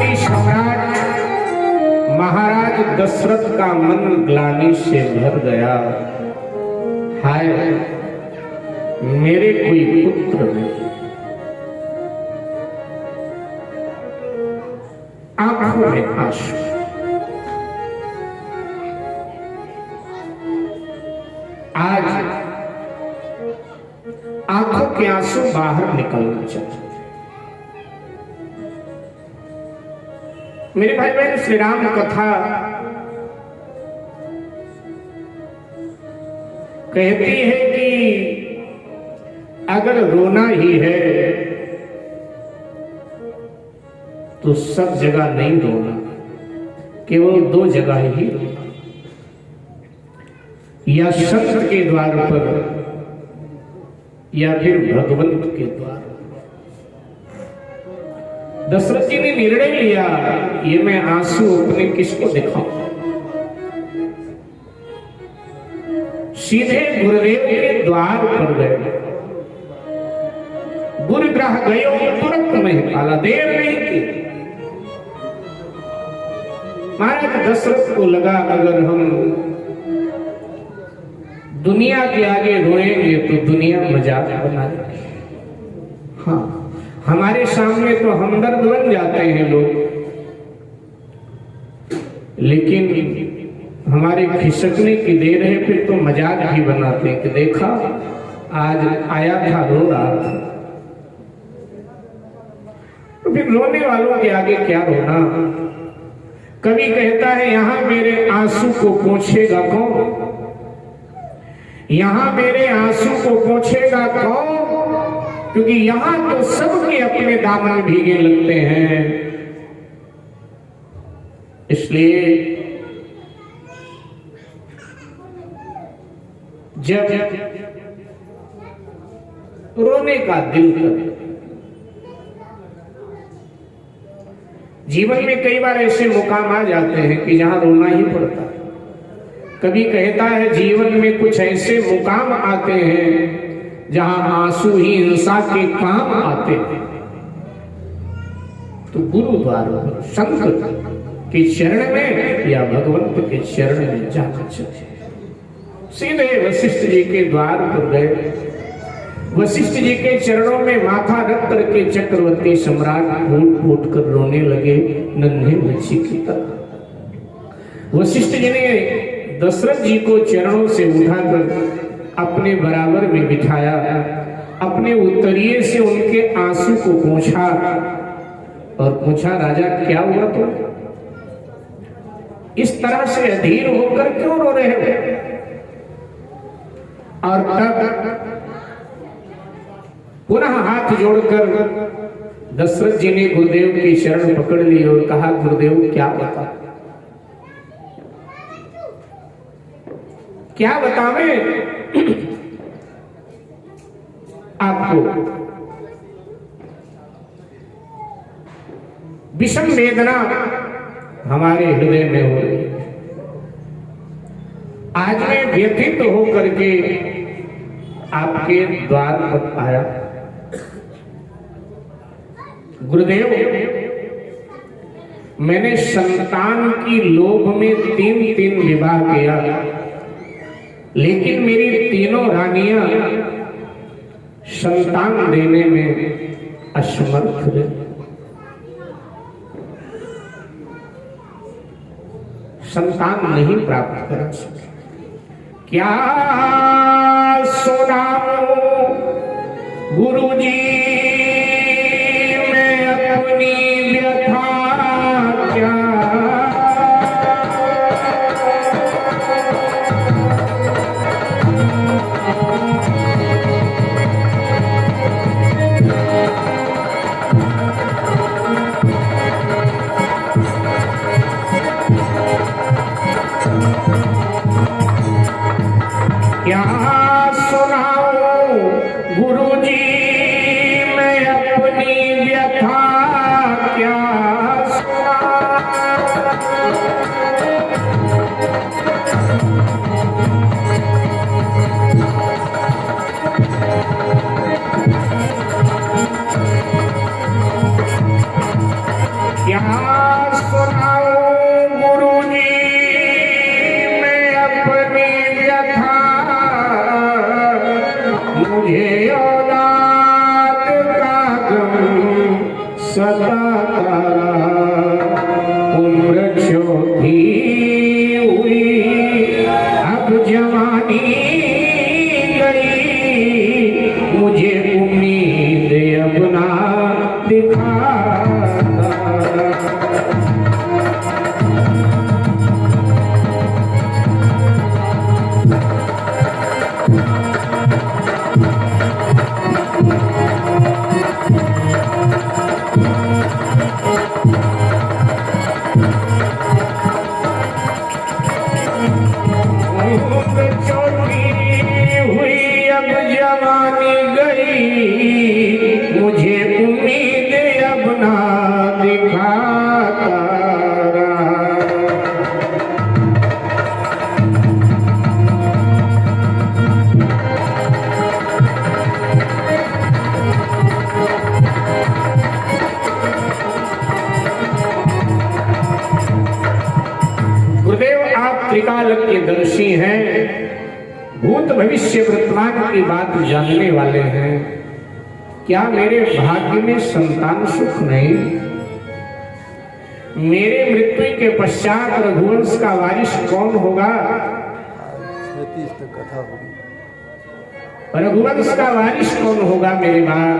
चक्रवर्ती सम्राट महाराज दशरथ का मन ग्लानि से भर गया। हाय, मेरे कोई पुत्र नहीं। आंखों में आंसू। आज आंखों के आंसू बाहर निकलना चाहिए। मेरे भाई बहन, श्री राम कथा कहती है कि अगर रोना ही है तो सब जगह नहीं रोना, केवल दो जगह ही रोना, या संत के द्वार पर या फिर भगवंत के द्वार। दशरथ जी ने निर्णय लिया, ये मैं आंसू अपने किसको दिखाऊं। सीधे गुरुदेव के द्वार पर गए। गुरुग्रह गयो तुरंत में पाला, देर नहीं की। महाराज दशरथ को लगा अगर हम दुनिया के आगे रोएंगे तो दुनिया मजाक बनाएगी। हाँ, हमारे सामने तो हमदर्द बन जाते हैं लोग, लेकिन हमारे खिसकने की देर है फिर तो मजाक भी बनाते हैं कि देखा आज आया था, रो रहा था। तो फिर रोने वालों के आगे क्या रोना। कवि कहता है, यहां मेरे आंसू को पोंछेगा कौन, यहां मेरे आंसू को पोंछेगा कौन, क्योंकि यहां तो सबके अपने दामन भीगे लगते हैं। इसलिए जब रोने का दिल करे, जीवन में कई बार ऐसे मुकाम आ जाते हैं कि जहां रोना ही पड़ता है। कभी कहता है जीवन में कुछ ऐसे मुकाम आते हैं जहां आंसू ही हिंसा के काम आते हैं। तो गुरुद्वार पर संत के चरण में या भगवंत के चरण में जाना चाहिए। सीधे वशिष्ठ जी के द्वार पर गए। वशिष्ठ जी के चरणों में माथा रख करके चक्रवर्ती सम्राट फूट फूट कर रोने लगे, नन्हे बच्चे की तरह। वशिष्ठ जी ने दशरथ जी को चरणों से उठाकर अपने बराबर में बिठाया, अपने उत्तरीय से उनके आंसू को पोंछा और पूछा, राजा क्या हुआ तो इस तरह से अधीर होकर क्यों रो रहे हो। और तब पुनः हाथ जोड़कर दशरथ जी ने गुरुदेव की शरण पकड़ ली और कहा, गुरुदेव क्या बता, क्या बतावे आपको। विषम वेदना हमारे हृदय में हो रही है। आज मैं व्यथित होकर के आपके द्वार पर आया। गुरुदेव, मैंने संतान की लोभ में 3 विवाह किया, लेकिन मेरी तीनों रानियां संतान देने में असमर्थ रही। संतान नहीं प्राप्त कर सके। क्या सुनाऊं गुरुजी मैं अपनी व्यथा, क्या सुनाऊं गुरुजी मैं अपनी व्यथा, क्या क्या सुनाऊं गुरुजी मैं अपनी व्यथा, मुझे औलाद का गम सताता, उम्र छोटी हुई अब जवानी गई, मुझे उम्मीद अब ना दिखाता। छोटी हुई अब जवानी गई, मुझे उम्मीद अब ना दिखाता। गुरुदेव आप त्रिकाल के दर्शी हैं, भूत भविष्य वर्तमान की बात जानने वाले हैं। क्या मेरे भाग्य में संतान सुख नहीं? मेरे मृत्यु के पश्चात रघुवंश का वारिस कौन होगा? रघुवंश का वारिस कौन होगा मेरे बाद?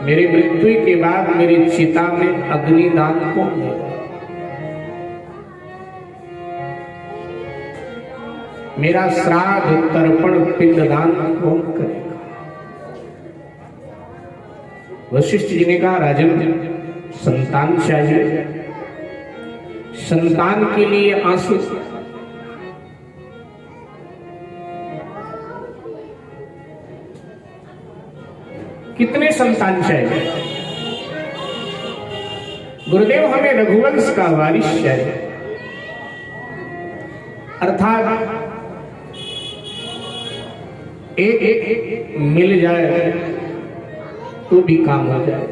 मेरी मृत्यु के बाद मेरी चिता में अग्निदान कौन देगा? मेरा श्राद्ध तर्पण पिंडदान कौन करेगा? वशिष्ठ जी ने कहा राजन संतान चाहिए, संतान के लिए आंसू। कितने संतान चाहिए? गुरुदेव हमें रघुवंश का वारिस चाहिए, अर्थात एक मिल जाए तो भी काम हो जाए।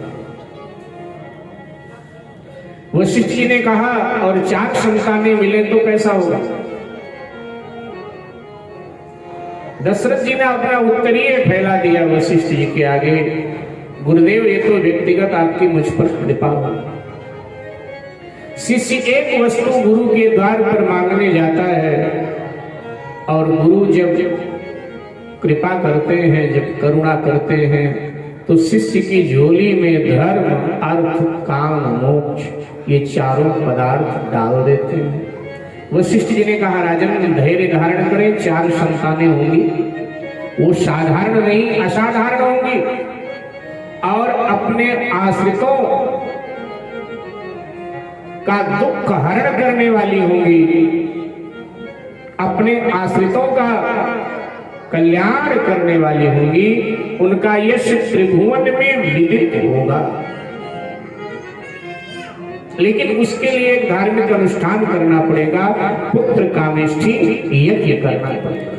वशिष्ठ जी ने कहा और 4 संतानें मिले तो कैसा होगा? दशरथ जी ने अपना उत्तरीय फैला दिया वशिष्ठ जी के आगे, गुरुदेव ये तो व्यक्तिगत आपकी मुझ पर कृपा हो। शिष्य एक वस्तु गुरु के द्वार पर मांगने जाता है और गुरु जब कृपा करते हैं, जब करुणा करते हैं तो शिष्य की झोली में धर्म अर्थ काम मोक्ष ये चारों पदार्थ डाल देते हैं। वशिष्ठ जी ने कहा राजन धैर्य धारण करें, 4 संतानें होंगी, वो साधारण नहीं असाधारण होंगी और अपने आश्रितों का दुख हरण करने वाली होंगी, अपने आश्रितों का कल्याण करने वाली होंगी, उनका यश त्रिभुवन में विदित होगा। लेकिन उसके लिए एक धार्मिक अनुष्ठान करना पड़ेगा, पुत्र कामेष्ठी यज्ञ करना पड़ेगा।